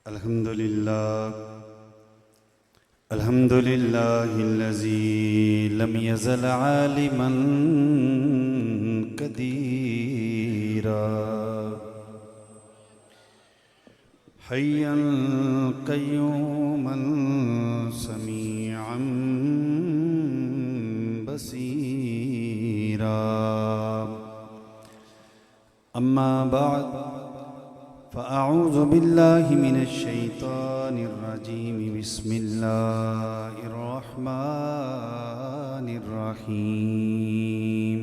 अल्हम्दुलिल्लाहिल्लज़ी lump यज़ल आलिमन कदीरा हय्यन क़य्यूमन समीअन Basira अम्मा बाद फ़अऊज़ु बिल्लाहि मिनश शैतानिर रजीम बिस्मिल्लाहिर रहमानिर रहीम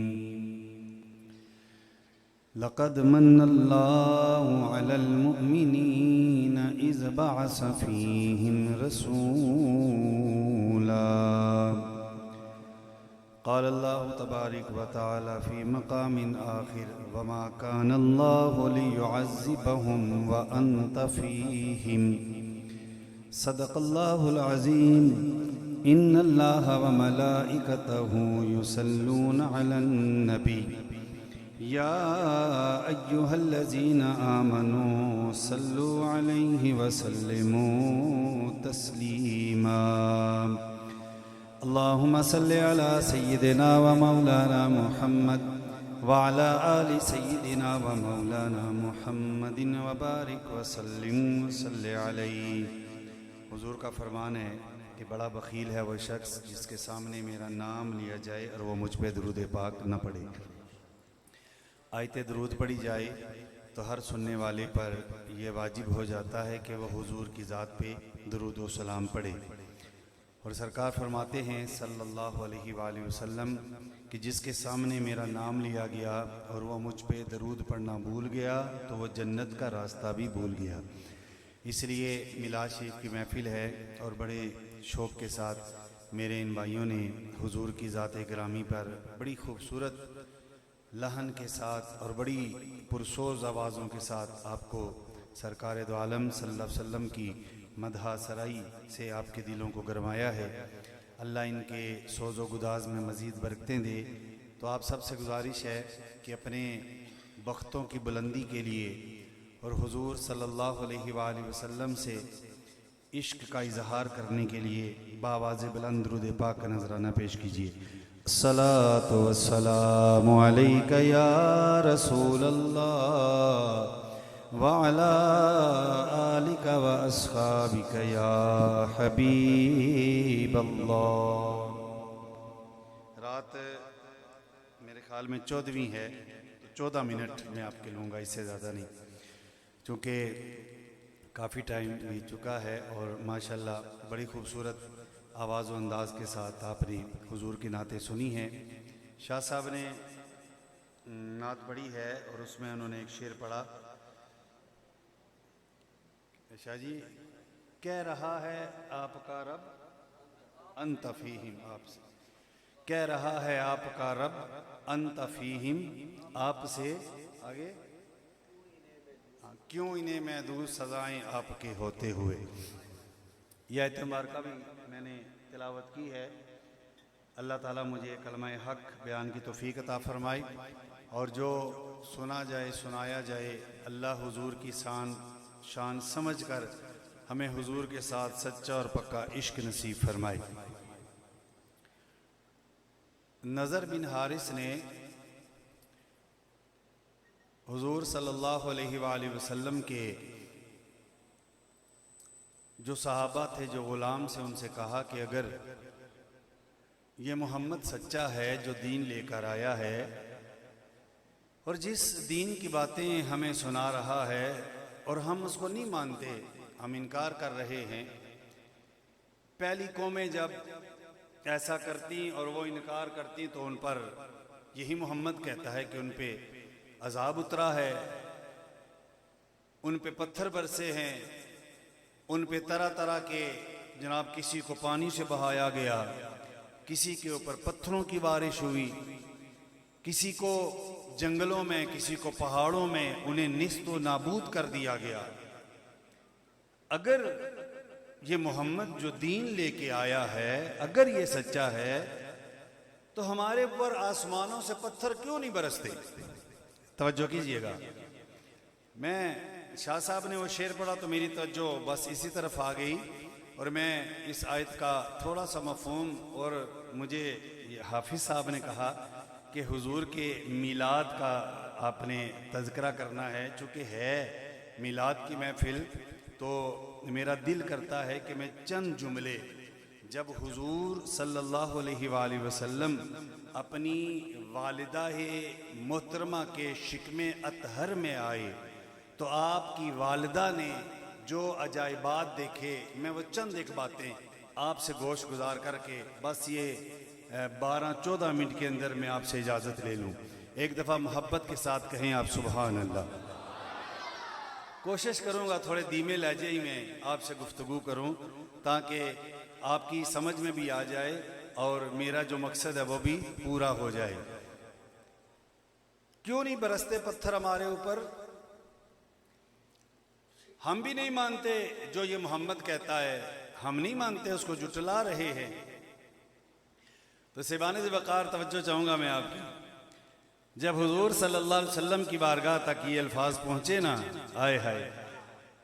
लक़द मन्नल्लाहु अलल मुअमिनीन इज़ बअस फ़ीहिम रसूला क़ाल अल्लाहु तबारक व तआला फ़ी मक़ामिन आख़िर वमा कान अल्लाहु लियुअज़्ज़िबहुम व अन्त फ़ीहिम सदक़ल्लाहुल अज़ीम इन्नल्लाह व मलाइकतहु युसल्लूना अलन नबी या अय्युहल्लज़ीना आमनू सल्लु अलैहि व सल्लिमू तस्लीमा अल्लाहुम्मा सल्लि अला सय्यिदिना व मौलाना मुहम्मद व अला आलि सय्यिदिना व मौलाना मुहम्मदिन व बारिक व सल्लिम व सल्लि अलैहि। हुजूर का फरमान है कि बड़ा बख़ील है वह शख्स जिसके सामने मेरा नाम लिया जाए और वो मुझ पे दरूद पाक न पढ़े। आयते दरूद पढ़ी जाए तो हर सुनने वाले पर यह वाजिब हो जाता है कि वह हुजूर की ज़ात पे दरूद व सलाम पढ़े। और सरकार फरमाते हैं सल्लल्लाहु अलैहि वसल्लम कि जिसके सामने मेरा नाम लिया गया और वह मुझ पे दरूद पढ़ना भूल गया तो वह जन्नत का रास्ता भी भूल गया। इसलिए मिलाद शरीफ की महफ़िल है और बड़े शौक़ के साथ मेरे इन भाइयों ने हुजूर की ज़ात गिरामी पर बड़ी खूबसूरत लहन के साथ और बड़ी पुरसोज़ आवाज़ों के साथ आपको सरकार दो आलम सल्लल्लाहु अलैहि वसल्लम की मदहा सराई से आपके दिलों को गरमाया है। अल्लाह इनके सोज़ो गुदाज में मज़ीद बरकतें दे। तो आप सबसे गुजारिश है कि अपने बख्तों की बुलंदी के लिए और हुजूर सल्लल्लाहु अलैहि वसल्लम से इश्क का इजहार करने के लिए बावाज़ बुलंद दुरूद पाक का नजराना पेश कीजिए। अस्सलातु वस्सलामु अलैका या रसूल अल्लाह व अला आलिका व अस्हाबिका या हबीब अल्लाह। रात मेरे ख्याल में 14वीं है तो 14 मिनट मैं आपके लूँगा, इससे ज़्यादा नहीं, चूँकि काफ़ी टाइम बीत चुका है और माशाल्लाह बड़ी खूबसूरत आवाज़ व अंदाज़ के साथ आपने हुजूर की नातें सुनी हैं। शाह साहब ने नात पढ़ी है और उसमें उन्होंने एक शेर पढ़ा। शाह जी कह रहा है आपका रब अंत फीहिम, आपसे कह रहा है आपका रब अंत फीहिम, आपसे आगे क्यों इन्हें मैं दूँ सजाएं आपके होते हुए। यह एतबार का भी मैंने तिलावत की है। अल्लाह ताला मुझे कलमा हक बयान की तौफीक अता फरमाए और जो सुना जाए सुनाया जाए अल्लाह हुजूर की शान समझ कर हमें हुजूर के साथ सच्चा और पक्का इश्क नसीब फरमाए। नज़र बिन हारिस ने हुजूर सल्लल्लाहु अलैहि वसल्लम के जो सहाबा थे, जो ग़ुलाम से, उनसे कहा कि अगर ये मोहम्मद सच्चा है जो दीन लेकर आया है और जिस दीन की बातें हमें सुना रहा है और हम उसको नहीं मानते, हम इनकार कर रहे हैं। पहली कौमें जब ऐसा करती और वो इनकार करती तो उन पर यही मोहम्मद कहता है कि उन पे अजाब उतरा है, उन पे पत्थर बरसे हैं, उन पे तरह तरह के जनाब किसी को पानी से बहाया गया, किसी के ऊपर पत्थरों की बारिश हुई, किसी को जंगलों में, किसी को पहाड़ों में उन्हें निस्तो नाबूद कर दिया गया। अगर ये मोहम्मद जो दीन लेके आया है अगर ये सच्चा है तो हमारे ऊपर आसमानों से पत्थर क्यों नहीं बरसते। तवज्जो कीजिएगा, मैं शाह साहब ने वो शेर पढ़ा तो मेरी तवज्जो बस इसी तरफ आ गई, और मैं इस आयत का थोड़ा सा मफ़हूम, और मुझे हाफिज़ साहब ने कहा कि हुजूर के मीलाद का आपने तज़किरा करना है, चूँकि है मीलाद की महफ़िल, तो मेरा दिल करता है कि मैं चंद जुमले, जब हुजूर सल्लल्लाहु अलैहि वसल्लम अपनी वालिदा मोहतरमा के शिकमे अतहर में आए तो आपकी वालिदा ने जो अजायबात देखे, मैं वो चंद एक बातें आपसे गोश गुजार करके बस ये 12-14 मिनट के अंदर मैं आपसे इजाज़त ले लूँ। एक दफ़ा मोहब्बत के साथ कहें आप सुभान अल्लाह। कोशिश करूँगा थोड़े धीमे लहजे ही में आपसे गुफ्तगू करूँ ताकि आपकी समझ में भी आ जाए और मेरा जो मकसद है वो भी पूरा हो जाए। क्यों नहीं बरसते पत्थर हमारे ऊपर? हम भी नहीं मानते जो ये मोहम्मद कहता है, हम नहीं मानते, उसको जुटला रहे हैं। तो सिबाने से वक़ार तवज्जो चाहूँगा मैं आपकी। जब हुजूर सल्लल्लाहु अलैहि वसल्लम की बारगाह तक ये अल्फाज पहुँचे ना, आए हाय,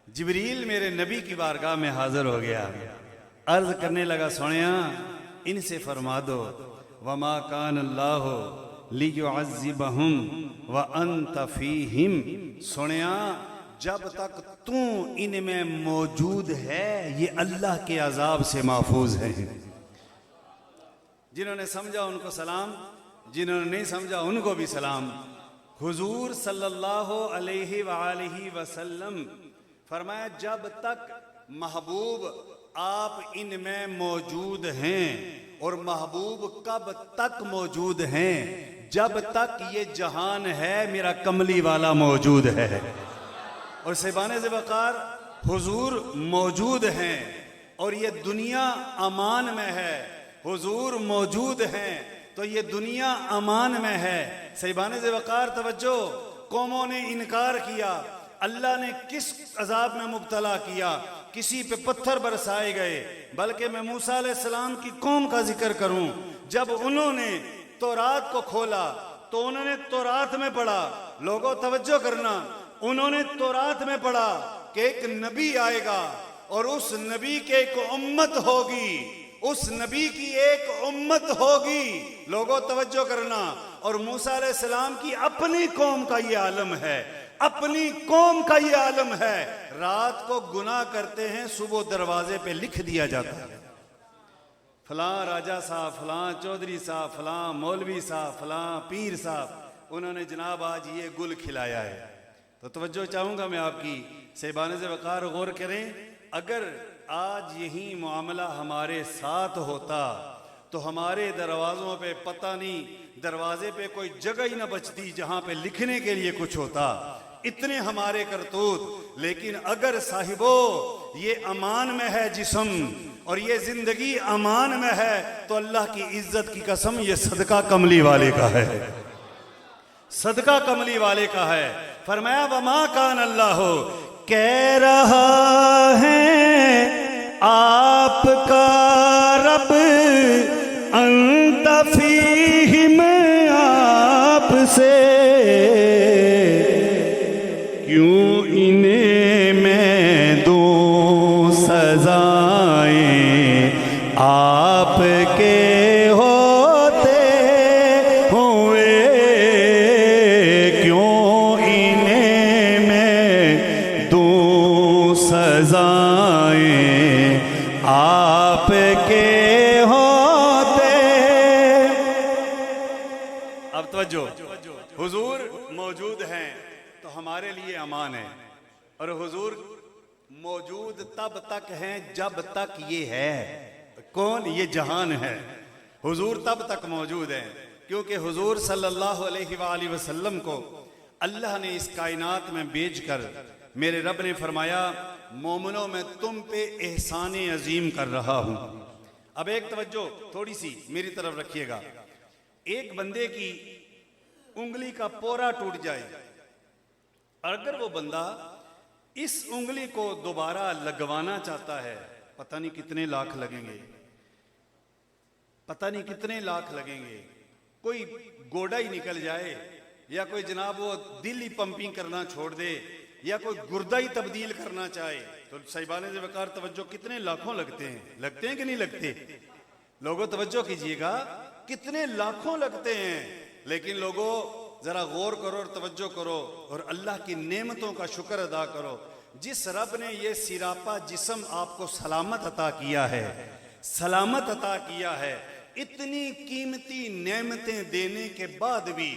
जिब्रील मेरे नबी की बारगाह में हाजिर हो गया, अर्ज करने लगा, सोनिया इनसे फरमा दो, वमा कान अल्लाहु लियुअज़्ज़िबहुम व अंत फीहिम। सोनिया जब तक तू इनमें मौजूद है ये अल्लाह के अजाब से महफूज है। जिन्होंने समझा उनको सलाम, जिन्होंने नहीं समझा उनको भी सलाम। हुजूर सल्लल्लाहु अलैहि वसल्लम फरमाया, जब तक महबूब आप इनमें मौजूद हैं, और महबूब कब तक मौजूद हैं? जब तक ये जहान है मेरा कमली वाला मौजूद है। और सेबाने से वक़ार हुजूर मौजूद हैं और ये दुनिया अमान में है। हुजूर मौजूद हैं तो ये दुनिया अमान में है। सेबाने से वक़ार तवज्जो, कौमों ने इनकार किया, अल्लाह ने किस अजाब में मुब्तला किया? किसी पे पत्थर बरसाए गए। बल्कि मैं मूसा अलैहिस्सलाम की कौम का जिक्र करूं, जब उन्होंने तौरात को खोला तो उन्होंने तौरात में पढ़ा, लोगों तवज्जो करना, उन्होंने तौरात में पढ़ा कि एक नबी आएगा और उस नबी की एक उम्मत होगी, उस नबी की एक उम्मत होगी। लोगों तवज्जो करना। और मूसा अलैहिस्सलाम की अपनी कौम का ये आलम है, अपनी कौम का ये आलम है। रात को गुनाह करते हैं, सुबह दरवाजे पे लिख दिया जाता है, फलां राजा साहब, फलां चौधरी साहब, फलां मौलवी साहब, फलां पीर साहब, उन्होंने जनाब आज ये गुल खिलाया है। तो तवज्जो चाहूँगा मैं आपकी, सेबाने से वक़ार गौर करें। अगर आज यही मामला हमारे साथ होता तो हमारे दरवाज़ों पे पता नहीं, दरवाजे पे कोई जगह ही ना बचती जहाँ पे लिखने के लिए कुछ होता, इतने हमारे करतूत। लेकिन अगर साहिबो ये अमान में है जिस्म और ये जिंदगी अमान में है तो अल्लाह की इज्जत की कसम ये सदका कमली वाले का है, सदका कमली वाले का है। फरमाया वमा कान अल्लाह, कह रहा है आपका रब अंत फीहिम, आपसे क्यों इन्हें मैं दूं सजाएं, आपके होते हुए क्यों इन्हें मैं दूं सजाएं, आपके होते। अब तवज्जो, हुजूर मौजूद हैं तो हमारे लिए अमान है, और हुजूर मौजूद तब तक हैं जब तक ये है। कौन? ये जहान है। हुजूर तब तक मौजूद हैं क्योंकि हुजूर सल्लल्लाहु अलैहि वसल्लम को अल्लाह ने इस कायनात में भेजकर मेरे रब ने फरमाया, मोमिनों में तुम पे एहसान अजीम कर रहा हूं। अब एक तवज्जो थोड़ी सी मेरी तरफ रखिएगा। एक बंदे की उंगली का पोरा टूट जाए, अगर वो बंदा इस उंगली को दोबारा लगवाना चाहता है, पता नहीं कितने लाख लगेंगे, पता नहीं कितने लाख लगेंगे। कोई गोड़ा ही निकल जाए या कोई जनाब वो दिल ही पंपिंग करना छोड़ दे या कोई गुर्दा ही तब्दील करना चाहे तो साहिबाने से वकार तवज्जो कितने लाखों लगते हैं कि नहीं लगते? लोगों तवज्जो कीजिएगा, कितने लाखों लगते हैं। लेकिन लोगों जरा गौर करो और तवज्जो करो और अल्लाह की नेमतों का शुक्र अदा करो। जिस रब ने ये सिरापा जिस्म आपको सलामत अता किया है, सलामत अता किया है, इतनी कीमती नेमतें देने के बाद भी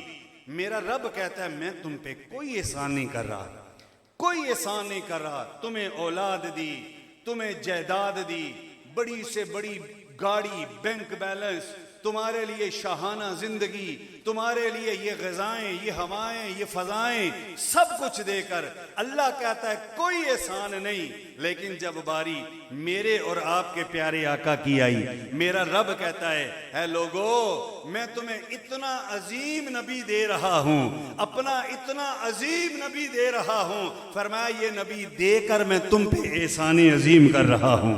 मेरा रब कहता है मैं तुम पे कोई एहसान नहीं कर रहा, कोई एहसान नहीं कर रहा। तुम्हें औलाद दी, तुम्हें जायदाद दी, बड़ी से बड़ी गाड़ी, बैंक बैलेंस, तुम्हारे लिए शाहाना जिंदगी, तुम्हारे लिए ये ग़िज़ाएं, ये हवाएं, ये फ़ज़ाएं, सब कुछ देकर अल्लाह कहता है कोई एहसान नहीं। लेकिन जब बारी मेरे और आपके प्यारे आका की आई, मेरा रब कहता है लोगो मैं तुम्हें इतना अजीम नबी दे रहा हूं, अपना इतना अजीम नबी दे रहा हूं, फरमाया ये नबी देकर मैं तुम पे एहसान अजीम कर रहा हूं।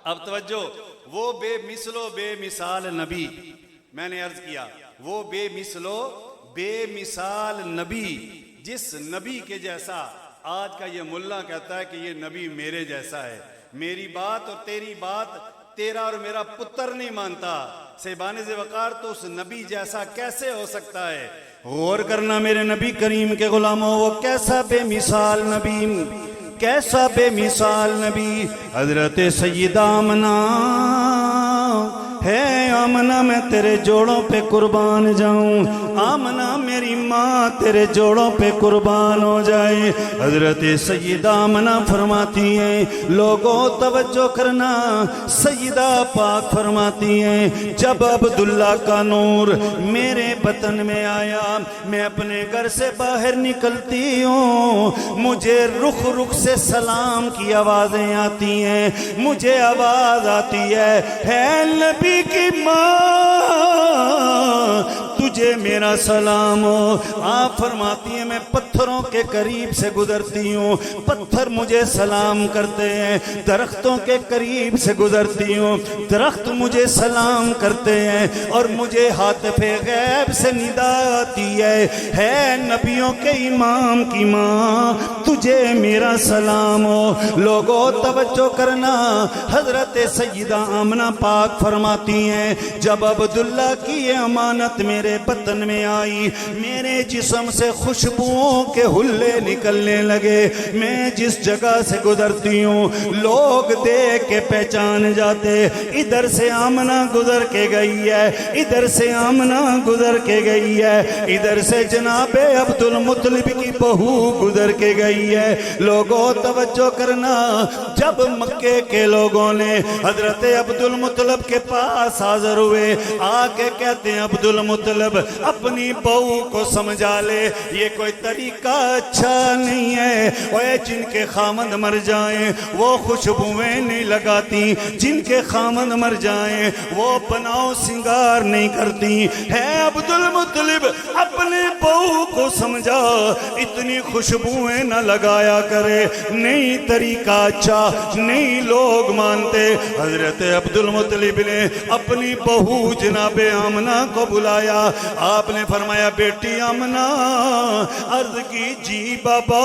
अब तवज्जो, वो बेमिसलो बेमिसाल नबी, मैंने अर्ज किया वो बेमिसलो बेमिसाल नबी, जिस नबी के जैसा आज का ये मुल्ला कहता है कि ये नबी मेरे जैसा है, मेरी बात और तेरी बात तेरा और मेरा पुत्र नहीं मानता, साहिबाने से वकार तो उस नबी जैसा कैसे हो सकता है? गौर करना मेरे नबी करीम के गुलामों, वो कैसा बेमिसाल नबी, कैसा बेमिसाल नबी। हजरत सैयदा आमना है, आमना मैं तेरे जोड़ों पे कुर्बान जाऊं, आमना मेरी माँ तेरे जोड़ों पे कुर्बान हो जाए। हजरत सैयदा आमना फरमाती हैं, लोगों तवज्जो करना, सैयदा पाक फरमाती हैं जब अब्दुल्ला का नूर मेरे बतन में आया, मैं अपने घर से बाहर निकलती हूँ, मुझे रुख रुख से सलाम की आवाजें आती हैं, मुझे आवाज आती है नबी की माँ तुझे मेरा सलाम हो। आप फरमाती हैं मैं पत्थरों के करीब से गुजरती हूँ, पत्थर मुझे सलाम करते हैं, दरख्तों के करीब से गुजरती हूँ, दरख्त मुझे सलाम करते हैं, और मुझे हातिफ़े गैब से निदा आती है नबियों के इमाम की माँ तुझे मेरा सलाम हो। लोगों तवज्जो करना, हजरत सैयदा आमना पाक फरमाती हैं जब अब्दुल्ला की ये अमानत मेरे बतन में आई, मेरे जिस्म से खुशबुओं के हुल्ले निकलने लगे, मैं जिस जगह से गुजरती हूँ लोग देख के पहचान जाते, इधर से आमना गुजर के गई है, इधर से आमना गुजर के गई है, इधर से जनाबे अब्दुल मुत्तलिब की बहू गुजर के गई है। लोगों तवज्जो करना, जब मक्के के लोगों ने हजरत अब्दुल मुत्तलिब के पास हाजिर हुए, आके कहते हैं अब्दुल मुत्तलिब अपनी बहू को समझा ले, ये कोई तरीका अच्छा नहीं है, ओए जिनके खामद मर जाएं वो खुशबुएं नहीं लगाती, जिनके खामद मर जाएं वो बनाओ सिंगार नहीं करती है। अब्दुल मुत्तलिब अपने बहू को समझा इतनी खुशबुएं न लगाया करे, नहीं तरीका अच्छा, नहीं लोग मानते। हजरत अब्दुल मुत्तलिब ने अपनी बहू जनाबे आमना को बुलाया, आपने फरमाया बेटी आमना, अर्ज की जी बाबा,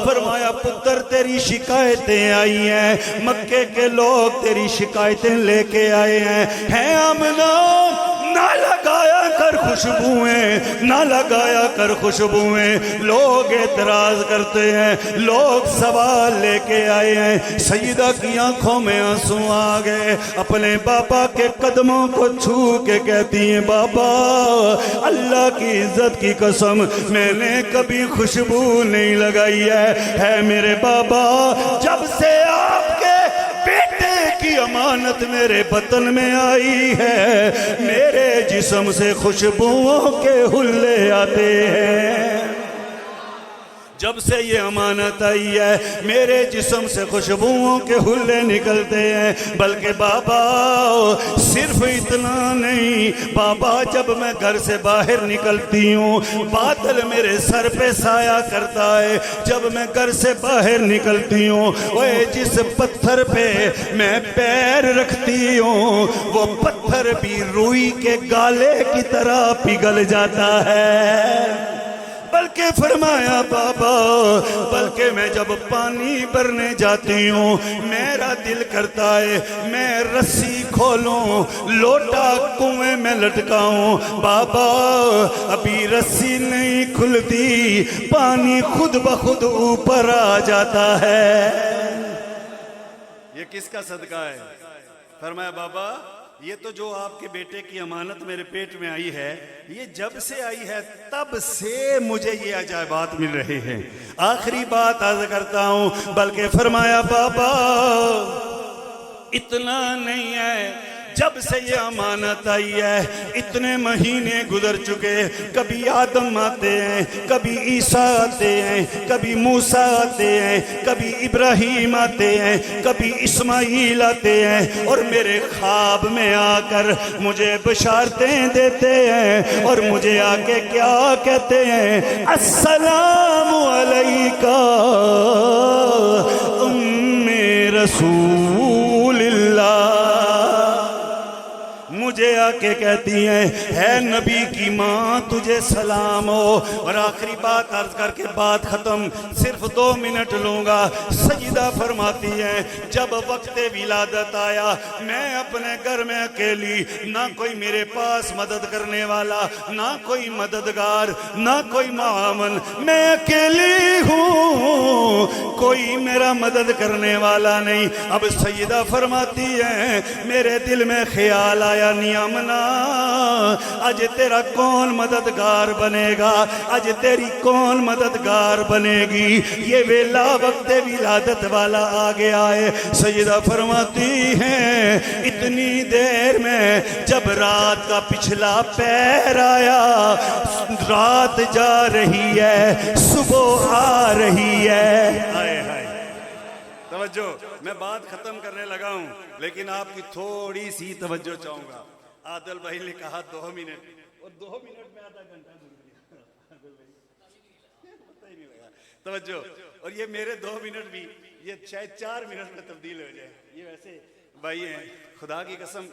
फरमाया पुत्र तेरी शिकायतें आई हैं, मक्के के लोग तेरी शिकायतें लेके आए हैं आमना, ना लगाया कर खुशबुएं, ना लगाया कर खुशबुएं, लोग एतराज करते हैं, लोग सवाल लेके आए हैं। सईदा की आंखों में आंसू आ गए, अपने बाबा के कदमों को छू के कहती हैं बाबा अल्लाह की इज्जत की कसम मैंने कभी खुशबू नहीं लगाई है मेरे बाबा, जब से आपके बेटे की अमानत मेरे बतन में आई है, मेरे जिस्म से खुशबुओं के हुल्ले आते हैं। जब से ये अमानत आई है मेरे जिस्म से खुशबुओं के हुल्ले निकलते हैं। बल्कि बाबा सिर्फ इतना नहीं, बाबा जब मैं घर से बाहर निकलती हूँ बादल मेरे सर पे साया करता है, जब मैं घर से बाहर निकलती हूँ वह जिस पत्थर पे मैं पैर रखती हूँ वो पत्थर भी रुई के गाले की तरह पिघल जाता है। बल्कि फरमाया बाबा, बल्कि मैं जब पानी भरने जाती हूँ मेरा दिल करता है मैं रस्सी खोलूं, लोटा कुएं में लटकाऊं। बाबा अभी रस्सी नहीं खुलती, पानी खुद ब खुद ऊपर आ जाता है। ये किसका सदका है? फरमाया बाबा ये तो जो आपके बेटे की अमानत मेरे पेट में आई है, ये जब से आई है तब से मुझे ये अजायबात मिल रहे हैं। आखिरी बात अर्ज करता हूं, बल्कि फरमाया बाबा इतना नहीं है, जब से ये अमानत आई है इतने महीने गुजर चुके, कभी आदम आते हैं, कभी ईसा आते हैं, कभी मूसा आते हैं, कभी इब्राहिम आते हैं, कभी इस्माइल आते हैं और मेरे ख्वाब में आकर मुझे बशारतें देते हैं और मुझे आके क्या कहते हैं, अस्सलामु अलैका उम्मे रसूलिल्लाह। मुझे आके कहती हैं है नबी की माँ तुझे सलाम हो। और आखिरी बात अर्ज करके बात खत्म, सिर्फ 2 मिनट लूंगा। सईदा फरमाती है जब वक्त विलादत आया मैं अपने घर में अकेली, ना कोई मेरे पास मदद करने वाला, ना कोई मददगार, ना कोई मामन, मैं अकेली हूँ, कोई मेरा मदद करने वाला नहीं। अब सईदा फरमाती है मेरे दिल में ख्याल आया नियमना आज तेरा कौन मददगार बनेगा, आज तेरी कौन मददगार बनेगी। ये वेला वक्त विलादत वाला आ गया है। सईदा फरमाती हैं इतनी देर में जब रात का पिछला पैर आया, रात जा रही है सुबह आ रही है। हाय हाय तवज्जो, मैं बात खत्म करने लगा हूं लेकिन आपकी थोड़ी सी तवज्जो चाहूंगा। आदिल भाई ने कहा 2 मिनट और 2 मिनट में आधा घंटा गुजर गया, पता ही नहीं लगा। तवज्जो, और ये मेरे 2 मिनट भी ये शायद 4 मिनट में तब्दील हो जाए। ये वैसे भाई हैं खुदा की कसम,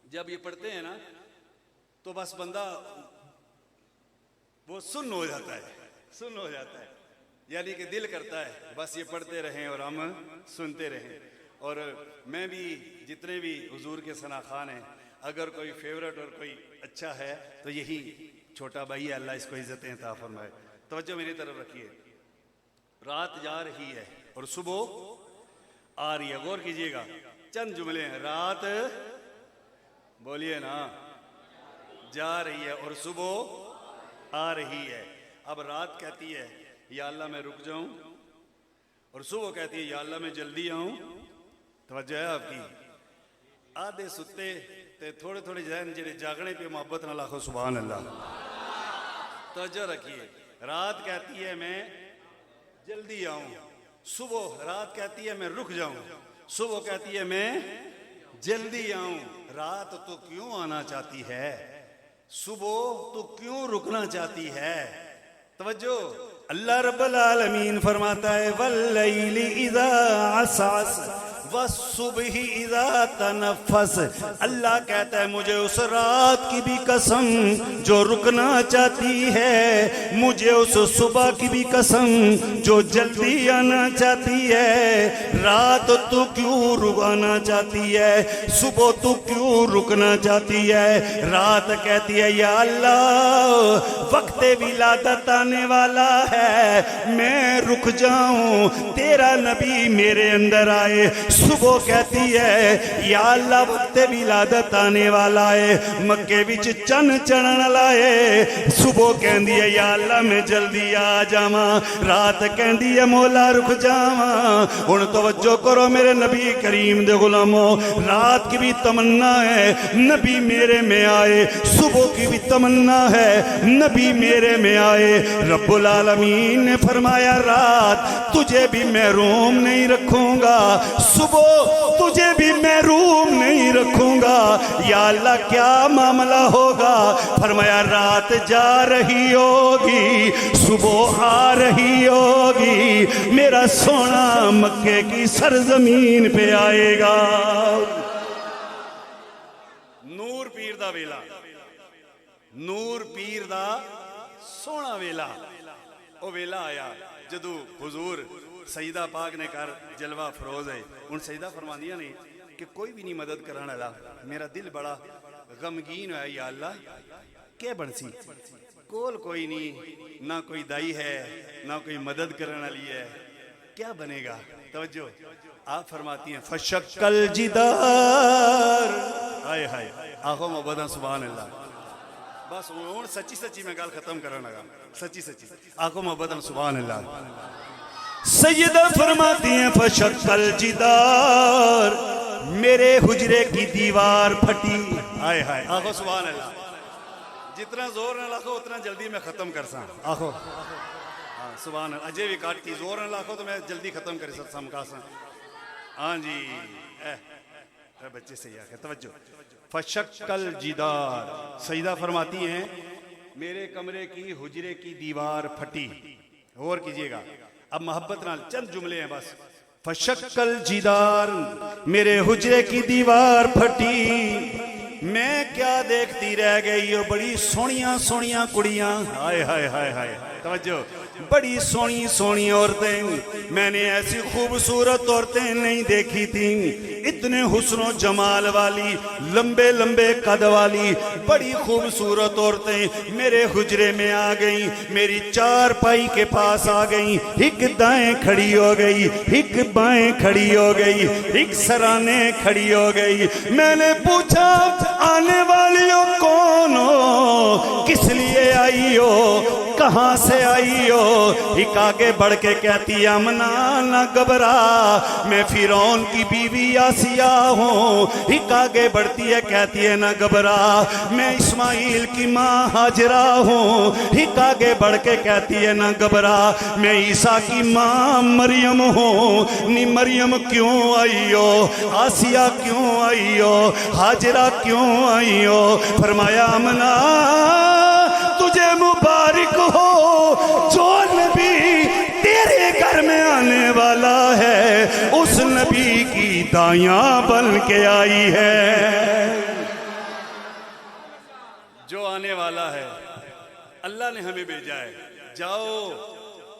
जब ये पढ़ते हैं ना तो बस बंदा वो सुन्न हो जाता है, सुन्न हो जाता है, यानी कि दिल करता है बस ये पढ़ते रहें और हम सुनते रहें। और मैं भी जितने भी हुजूर के सना खान हैं, अगर कोई फेवरेट और कोई अच्छा है तो यही छोटा भाई है, अल्लाह इसको इज्जतें अता फरमाए। तवज्जो मेरी तरफ रखिए, रात जा रही है और सुबह आ रही है। गौर कीजिएगा, चंद जुमले हैं। रात बोलिए ना, जा रही है और सुबह आ रही है। अब रात कहती है या अल्लाह मैं रुक जाऊं, और सुबह कहती है या अल्लाह मैं जल्दी आऊं। तवज्जो है आपकी। आधे सुते ते थोड़े थोड़े जहन जेड़े जागने पे मोहब्बत ना लाखो सुभान अल्लाह। तवज्जो रखिए, रात कहती है मैं जल्दी आऊं, सुबह रात कहती है मैं रुक जाऊं, सुबह कहती है मैं जल्दी आऊं। रात तो क्यों आना चाहती है, सुबह तो क्यों रुकना चाहती है। तवज्जो, अल्लाह रब्बुल आलमीन फरमाता है वल्लैलि इज़ा असअस वस्सुबहि इज़ा तनफ़्फ़स। अल्लाह कहता है मुझे उस रात की भी कसम जो रुकना चाहती है, मुझे उस सुबह की भी कसम जो जल्दी आना चाहती है। रात तू क्यों रुकाना चाहती है, सुबह तू क्यों रुकना चाहती है। रात कहती है या अल्लाह वक्त विलादत आने वाला है, मैं रुक जाऊं, तेरा नबी मेरे अंदर आए। सुबह कहती है या अल्लाह वक्त विलादत आने वाला है, मक्के विच चन चढ़न लाए। सुबह कहती है या अल्लाह मैं जल्दी आ जावा, रात कहती है मौला रुक जावा। हुण तवज्जो करो मेरे नबी करीम दे गुलामो, रात की भी तमन्ना है नबी मेरे में आए, सुबह की भी तमन्ना है नबी मेरे में आए। रब्बुल आलमीन ने फरमाया रात तुझे भी महरूम नहीं रखूंगा, सुबह तुझे भी महरूम नहीं रखूंगा। या अल्लाह क्या मामला होगा। फरमाया रात जा रही होगी, सुबह आ रही होगी, मेरा सोना मक्के की सरजमीन पे आएगा। नूर पीर दा वेला, नूर पीर दा सोना वेला। ਉਹ ਵੇਲਾ ਆਇਆ ਜਦੋਂ हुजूर सईदा पाक ने कर जलवा फरोज है हूँ सईदा फरमांदियां ने कि कोई भी नहीं मदद करने वाला, मेरा दिल बड़ा गमगीन होया या अल्लाह क्या बनसी, कोल कोई नहीं, ना कोई दाई है ना कोई मदद करने वाली है, क्या बनेगा। तवज्जो आप फरमाती हैं फशक्कल जिदार, हाय हाय आखो मोहब्बत सुभान अल्लाह। बस हूँ सच्ची सच्ची मैं गल खत्म करने लगा, सच्ची सच्ची आखो मोहब्बत सुभान अल्लाह। सैयदा फरमाती हैं फशक्कल जिदार, मेरे हुजरे की दीवार फटी, हाय हाय आखो सुभान अल्लाह। जितना जोर न लाखो उतना जल्दी मैं खत्म कर सा, आखो हाँ सुभान अल्लाह। अजय भी काटती जोर न लाखो तो मैं जल्दी खत्म कर सकता मका सा। हाँ जी बच्चे से आखे तवज्जो फशक्कल जिदार। सईदा फरमाती हैं मेरे कमरे की हुजरे की दीवार फटी। और कीजिएगा अब मोहब्बत नाल चंद जुमले हैं बस। फशक्कल जिदार, मेरे हुजरे की दीवार फटी, मैं क्या देखती रह गई हो बड़ी सोनिया सोनिया कुड़ियां, हाय हाय हाय हाय तवज्जो बड़ी सोनी सोनी औरतें, मैंने ऐसी खूबसूरत औरतें नहीं देखी थी, इतने हुस्नो जमाल वाली लंबे लंबे कद वाली बड़ी खूबसूरत औरतें मेरे हुजरे में आ गई, मेरी चार पाई के पास आ गई, एक दाएं खड़ी हो गई, एक बाएं खड़ी हो गई, एक सराने खड़ी हो गई। मैंने पूछा आने वाली हो कौन हो, किस लिए आई हो, कहां से आई हो। एक आगे बढ़ के कहती है अमना ना घबरा, मैं फिरौन की बीवी आसिया हूँ। एक आगे बढ़ती है कहती है ना घबरा, मैं इस्माइल की माँ हाजरा हूँ। एक आगे बढ़ के कहती है ना घबरा, मैं ईसा की माँ मरियम हूँ। नी मरियम क्यों आई हो, आसिया क्यों आई हो, हाजरा क्यों आई हो। फरमाया अमना तुझे मुबारक हो, जो नबी तेरे घर में आने वाला है उस नबी की दायां बन के आई है। जो आने वाला है अल्लाह ने हमें भेजा है, जाओ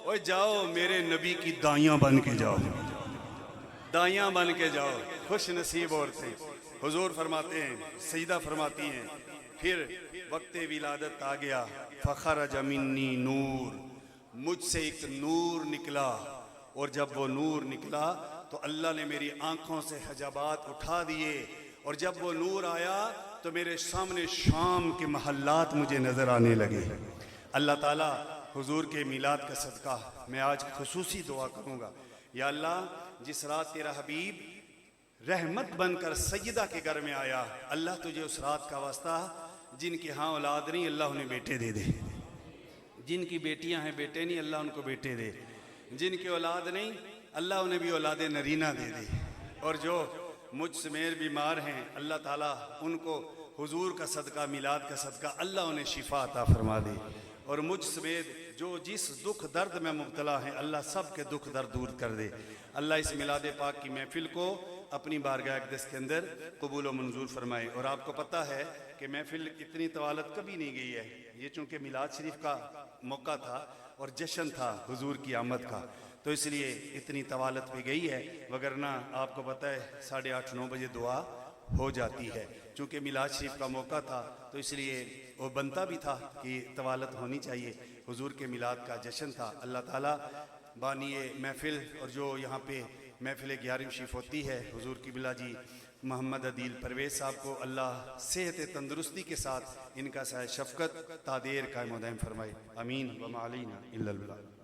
ओए जाओ मेरे नबी की दायां बन के जाओ, दायां बन के जाओ। खुश नसीब औरतें। हुजूर फरमाते हैं, सईदा फरमाती हैं फिर वक्त विलादत आ गया, फ़खरज मिन्नी नूर, मुझसे एक नूर निकला, और जब वो नूर निकला तो अल्लाह ने मेरी आंखों से हजाबात उठा दिए, और जब वो नूर आया तो मेरे सामने शाम के महल्लात मुझे नज़र आने लगे। अल्लाह ताला हुजूर के मिलाद का सदका मैं आज खुसूसी दुआ करूँगा, या अल्लाह जिस रात तेरा हबीब रहमत बनकर सैयदा के घर में आया, अल्लाह तुझे उस रात का वास्ता, जिनके हाँ औलाद नहीं अल्लाह उन्हें बेटे दे दे, जिनकी बेटियां हैं बेटे नहीं अल्लाह उनको बेटे दे, जिनकी औलाद नहीं अल्लाह उन्हें भी औलाद नरीना दे दे, और जो मुझ समेत बीमार हैं अल्लाह ताला उनको हुजूर का सदका मिलाद का सदका अल्लाह उन्हें शिफा अता फरमा दे, और मुझ समेत जो जिस दुख दर्द में मुब्तला हैं अल्लाह सब के दुख दर्द दूर कर दे। अल्लाह इस मिलाद पाक की महफिल को अपनी बारगाह अक़दस के अंदर कबूल व मंजूर फरमाए। और आपको पता है कि महफिल इतनी तवालत कभी नहीं गई है, ये चूँकि मिलाद शरीफ का मौका था और जश्न था हुजूर की आमद का, तो इसलिए इतनी तवालत पे गई है, वगरना आपको पता है 8:30-9 बजे दुआ हो जाती है। चूँकि मिलाद शरीफ का मौका था तो इसलिए वो बनता भी था कि तवालत होनी चाहिए, हुजूर के मिलाद का जश्न था। अल्लाह ताला बानिए महफिल और जो यहाँ पे महफिल 11वीं शरीफ होती है हुजूर की बिला जी मोहम्मद अदील परवेज़ साहब को अल्लाह सेहत तंदुरुस्ती के साथ इनका साय शफ़क़त तादेर कायम दायम फरमाए। आमीन व मा अलैना इल्लल बलाग।